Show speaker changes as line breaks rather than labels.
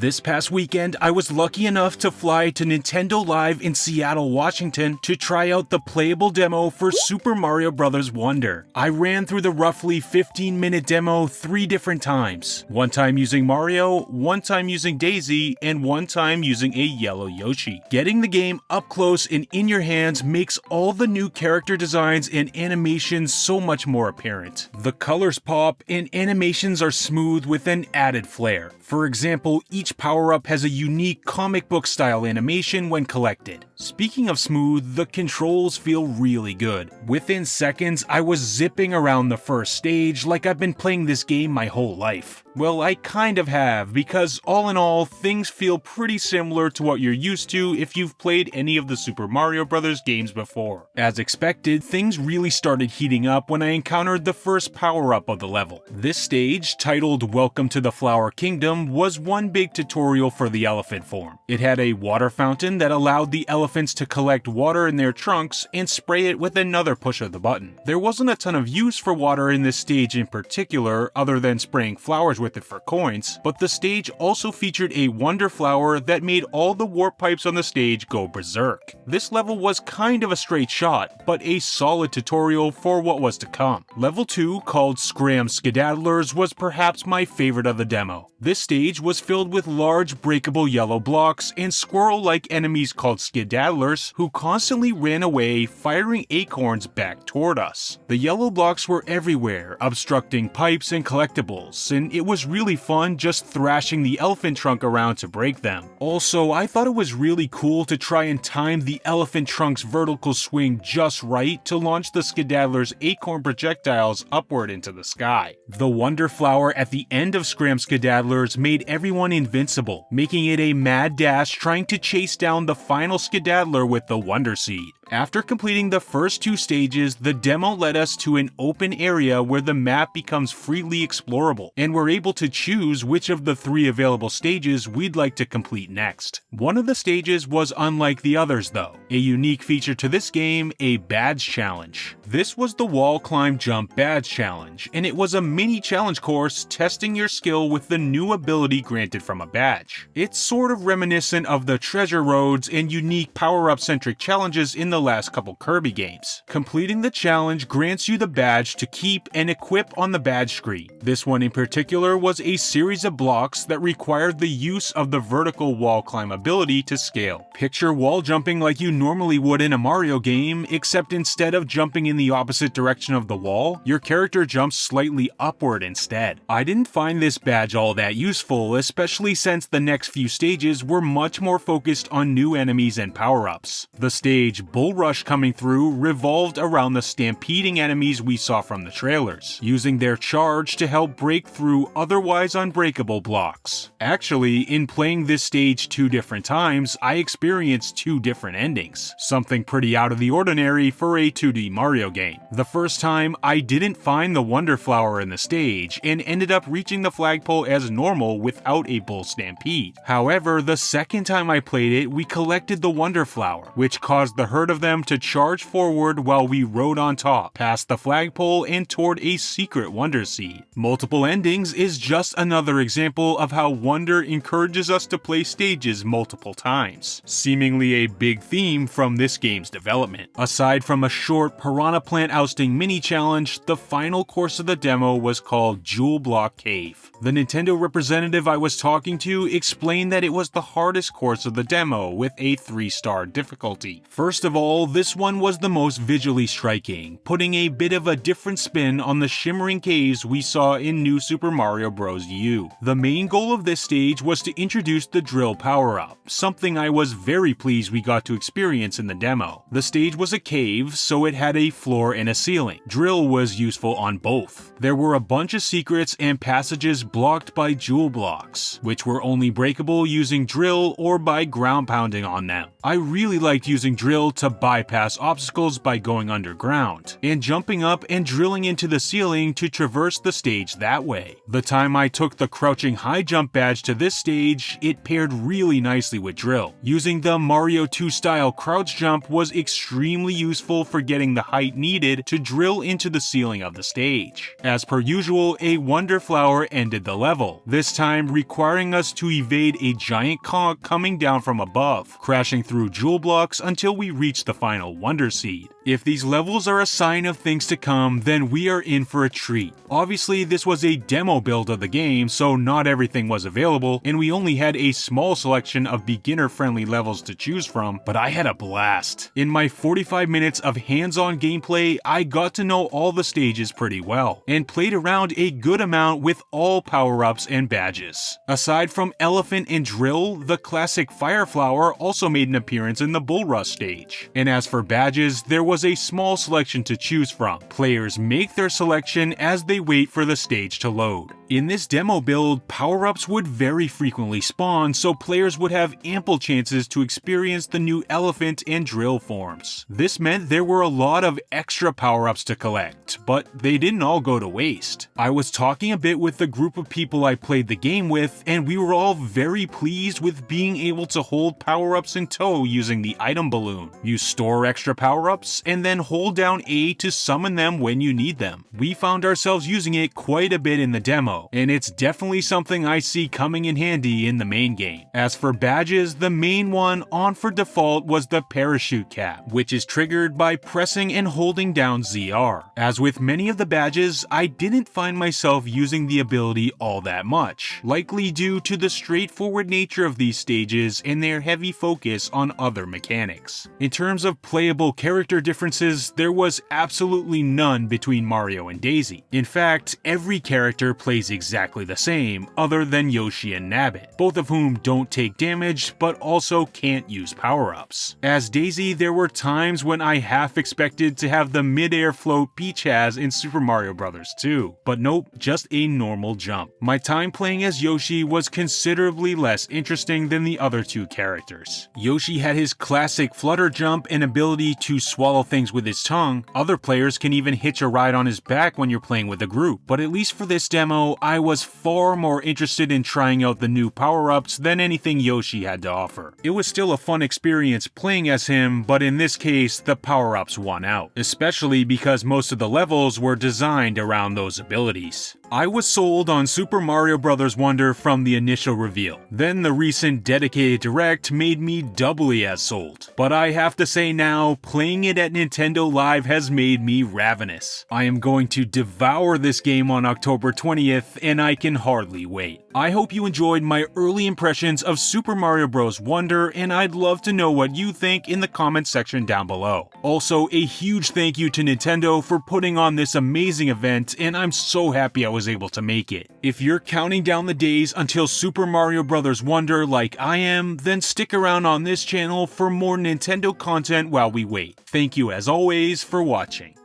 This past weekend, I was lucky enough to fly to Nintendo Live in Seattle, Washington to try out the playable demo for Super Mario Bros. Wonder. I ran through the roughly 15-minute demo 3 different times. One time using Mario, one time using Daisy, and one time using a yellow Yoshi. Getting the game up close and in your hands makes all the new character designs and animations so much more apparent. The colors pop and animations are smooth with an added flair. For example, each power-up has a unique comic book style animation when collected. Speaking of smooth, the controls feel really good. Within seconds, I was zipping around the first stage like I've been playing this game my whole life. Well, I kind of have, because all in all, things feel pretty similar to what you're used to if you've played any of the Super Mario Bros. Games before. As expected, things really started heating up when I encountered the first power-up of the level. This stage, titled Welcome to the Flower Kingdom, was one big tutorial for the elephant form. It had a water fountain that allowed the elephants to collect water in their trunks and spray it with another push of the button. There wasn't a ton of use for water in this stage in particular, other than spraying flowers with it for coins, but the stage also featured a wonder flower that made all the warp pipes on the stage go berserk. This level was kind of a straight shot, but a solid tutorial for what was to come. Level 2, called Scram Skaddlers, was perhaps my favorite of the demo. This stage was filled with large breakable yellow blocks and squirrel-like enemies called Skaddlers who constantly ran away, firing acorns back toward us. The yellow blocks were everywhere, obstructing pipes and collectibles, and it was really fun just thrashing the elephant trunk around to break them. Also, I thought it was really cool to try and time the elephant trunk's vertical swing just right to launch the Skaddlers' acorn projectiles upward into the sky. The wonder flower at the end of Scram Skaddlers made everyone invincible, making it a mad dash trying to chase down the final Skaddler with the Wonder Seed. After completing the first 2 stages, the demo led us to an open area where the map becomes freely explorable, and we're able to choose which of the 3 available stages we'd like to complete next. One of the stages was unlike the others though. A unique feature to this game, a badge challenge. This was the Wall Climb Jump Badge Challenge, and it was a mini challenge course testing your skill with the new ability granted from a badge. It's sort of reminiscent of the treasure roads and unique power-up centric challenges in the last couple Kirby games. Completing the challenge grants you the badge to keep and equip on the badge screen. This one in particular was a series of blocks that required the use of the vertical wall climb ability to scale. Picture wall jumping like you normally would in a Mario game, except instead of jumping in the opposite direction of the wall, your character jumps slightly upward instead. I didn't find this badge all that useful, especially since the next few stages were much more focused on new enemies and power-ups. The stage Bull Rush coming through revolved around the stampeding enemies we saw from the trailers, using their charge to help break through otherwise unbreakable blocks. Actually, in playing this stage 2 different times, I experienced 2 different endings, something pretty out of the ordinary for a 2D Mario game. The first time, I didn't find the Wonder Flower in the stage, and ended up reaching the flagpole as normal without a bull stampede. However, the second time I played it, we collected the Wonder Flower, which caused the herd of them to charge forward while we rode on top, past the flagpole and toward a secret Wonder Seed. Multiple endings is just another example of how Wonder encourages us to play stages multiple times, seemingly a big theme from this game's development. Aside from a short piranha plant ousting mini challenge, the final course of the demo was called Jewel Block Cave. The Nintendo representative I was talking to explained that it was the hardest course of the demo with a 3-star difficulty. First of all, this one was the most visually striking, putting a bit of a different spin on the shimmering caves we saw in New Super Mario Bros. U. The main goal of this stage was to introduce the drill power-up, something I was very pleased we got to experience in the demo. The stage was a cave, so it had a floor and a ceiling. Drill was useful on both. There were a bunch of secrets and passages blocked by jewel blocks, which were only breakable using drill or by ground pounding on them. I really liked using drill to bypass obstacles by going underground, and jumping up and drilling into the ceiling to traverse the stage that way. The the time I took the crouching high jump badge to this stage, it paired really nicely with drill. Using the Mario 2 style crouch jump was extremely useful for getting the height needed to drill into the ceiling of the stage. As per usual, a Wonder Flower ended the level, this time requiring us to evade a giant conch coming down from above, crashing through jewel blocks until we reach the final Wonder Seed. If these levels are a sign of things to come, then we are in for a treat. Obviously, this was a demo build of the game, so not everything was available, and we only had a small selection of beginner-friendly levels to choose from, but I had a blast. In my 45 minutes of hands-on gameplay, I got to know all the stages pretty well, and played around a good amount with all power-ups and badges. Aside from Elephant and Drill, the classic Fire Flower also made an appearance in the Bull Rush stage. And as for badges, there was a small selection to choose from. Players make their selection as they wait for the stage to load. In this demo build, power-ups would very frequently spawn, so players would have ample chances to experience the new Elephant and Drill forms. This meant there were a lot of extra power-ups to collect, but they didn't all go to waste. I was talking a bit with the group of people I played the game with, and we were all very pleased with being able to hold power-ups in tow using the item balloon. You store extra power-ups, and then hold down A to summon them when you need them. We found ourselves using it quite a bit in the demo, and it's definitely something I see coming in handy in the main game. As for badges, the main one on for default was the parachute cap, which is triggered by pressing and holding down ZR. As with many of the badges, I didn't find myself using the ability all that much, likely due to the straightforward nature of these stages and their heavy focus on other mechanics. In terms of playable character differences, there was absolutely none between Mario and Daisy. In fact, every character plays exactly the same, other than Yoshi and Nabbit, both of whom don't take damage but also can't use power-ups. As Daisy, there were times when I half expected to have the mid-air float Peach has in Super Mario Bros. 2, but nope, just a normal jump. My time playing as Yoshi was considerably less interesting than the other two characters. Yoshi had his classic flutter jump and ability to swallow things with his tongue. Other players can even hitch a ride on his back when you're playing with a group, but at least for this demo, I was far more interested in trying out the new power-ups than anything Yoshi had to offer. It was still a fun experience playing as him, but in this case, the power-ups won out, especially because most of the levels were designed around those abilities. I was sold on Super Mario Bros. Wonder from the initial reveal. Then the recent dedicated direct made me doubly as sold. But I have to say now, playing it at Nintendo Live has made me ravenous. I am going to devour this game on October 20th, and I can hardly wait. I hope you enjoyed my early impressions of Super Mario Bros. Wonder, and I'd love to know what you think in the comments section down below. Also, a huge thank you to Nintendo for putting on this amazing event, and I'm so happy I was able to make it. If you're counting down the days until Super Mario Bros. Wonder like I am, then stick around on this channel for more Nintendo content while we wait. Thank you as always for watching.